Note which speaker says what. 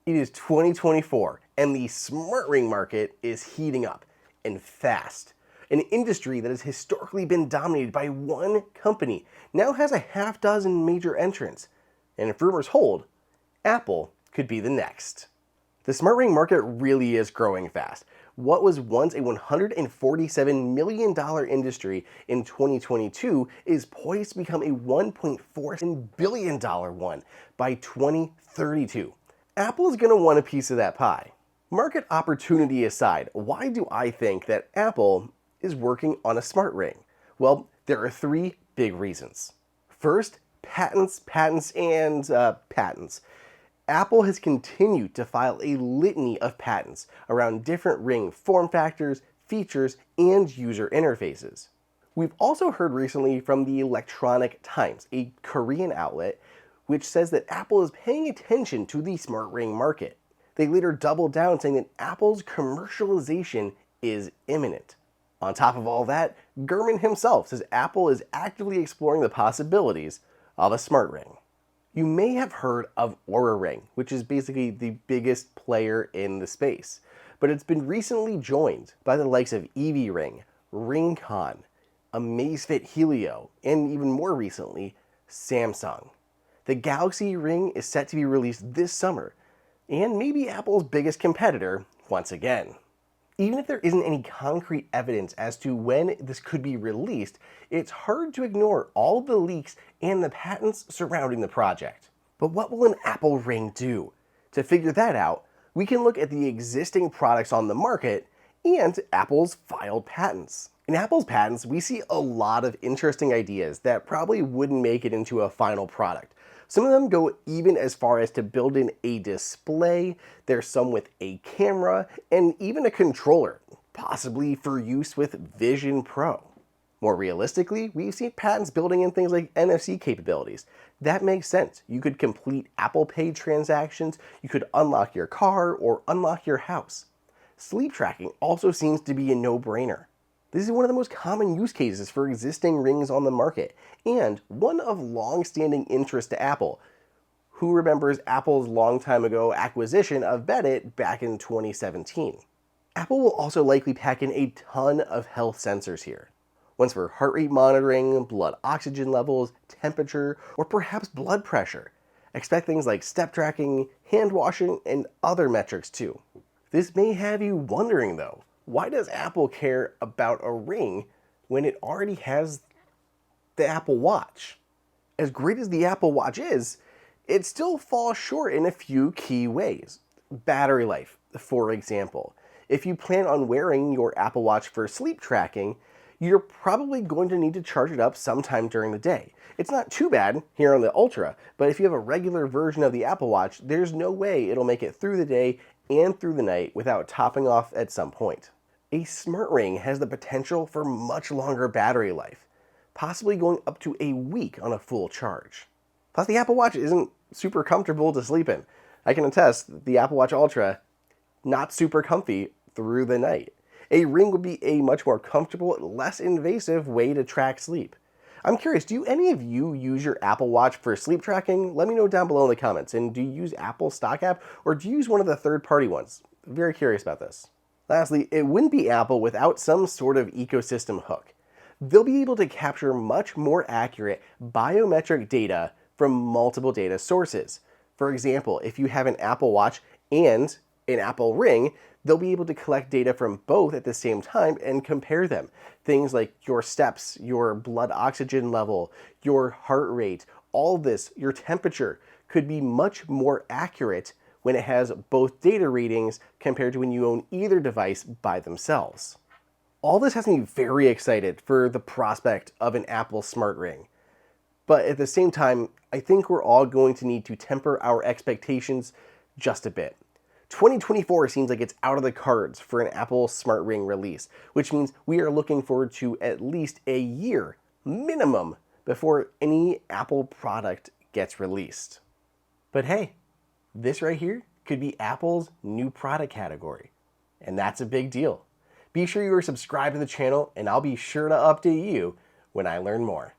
Speaker 1: It is 2024 and the smart ring market is heating up and fast. An industry that has historically been dominated by one company now has a half dozen major entrants. And if rumors hold, Apple could be the next. The smart ring market really is growing fast. What was once a $147 million industry in 2022 is poised to become a $1.47 billion one by 2032. Apple is going to want a piece of that pie. Market opportunity aside, why do I think that Apple is working on a smart ring? Well, there are three big reasons. First, patents. Apple has continued to file a litany of patents around different ring form factors, features, and user interfaces. We've also heard recently from the Electronic Times, a Korean outlet, which says that Apple is paying attention to the smart ring market. They later doubled down saying that Apple's commercialization is imminent. On top of all that, Gurman himself says Apple is actively exploring the possibilities of a smart ring. You may have heard of Oura Ring, which is basically the biggest player in the space, but it's been recently joined by the likes of Evie Ring, RingConn, Amazfit Helio, and even more recently, Samsung. The Galaxy Ring is set to be released this summer, and maybe Apple's biggest competitor once again. Even if there isn't any concrete evidence as to when this could be released, it's hard to ignore all of the leaks and the patents surrounding the project. But what will an Apple Ring do? To figure that out, we can look at the existing products on the market and Apple's filed patents. In Apple's patents, we see a lot of interesting ideas that probably wouldn't make it into a final product. Some of them go even as far as to build in a display, there's some with a camera, and even a controller, possibly for use with Vision Pro. More realistically, we've seen patents building in things like NFC capabilities. That makes sense. You could complete Apple Pay transactions, you could unlock your car, or unlock your house. Sleep tracking also seems to be a no-brainer. This is one of the most common use cases for existing rings on the market, and one of long-standing interest to Apple. Who remembers Apple's long time ago acquisition of Bennett back in 2017? Apple will also likely pack in a ton of health sensors here. Ones for heart rate monitoring, blood oxygen levels, temperature, or perhaps blood pressure. Expect things like step tracking, hand washing, and other metrics too. This may have you wondering though, why does Apple care about a ring when it already has the Apple Watch? As great as the Apple Watch is, it still falls short in a few key ways. Battery life, for example. If you plan on wearing your Apple Watch for sleep tracking, you're probably going to need to charge it up sometime during the day. It's not too bad here on the Ultra, but if you have a regular version of the Apple Watch, there's no way it'll make it through the day and through the night without topping off at some point. A smart ring has the potential for much longer battery life, possibly going up to a week on a full charge. Plus, the Apple Watch isn't super comfortable to sleep in. I can attest, the Apple Watch Ultra, not super comfy through the night. A ring would be a much more comfortable, less invasive way to track sleep. I'm curious, do any of you use your Apple Watch for sleep tracking? Let me know down below in the comments. And do you use Apple's stock app or do you use one of the third-party ones? Very curious about this. Lastly, it wouldn't be Apple without some sort of ecosystem hook. They'll be able to capture much more accurate biometric data from multiple data sources. For example, if you have an Apple Watch and an Apple Ring, they'll be able to collect data from both at the same time and compare them. Things like your steps, your blood oxygen level, your heart rate, all this, your temperature, could be much more accurate when it has both data readings compared to when you own either device by themselves. All this has me very excited for the prospect of an Apple Smart Ring. But at the same time, I think we're all going to need to temper our expectations just a bit. 2024 seems like it's out of the cards for an Apple Smart Ring release, which means we are looking forward to at least a year minimum before any Apple product gets released. But hey, this right here could be Apple's new product category, and that's a big deal. Be sure you are subscribed to the channel, and I'll be sure to update you when I learn more.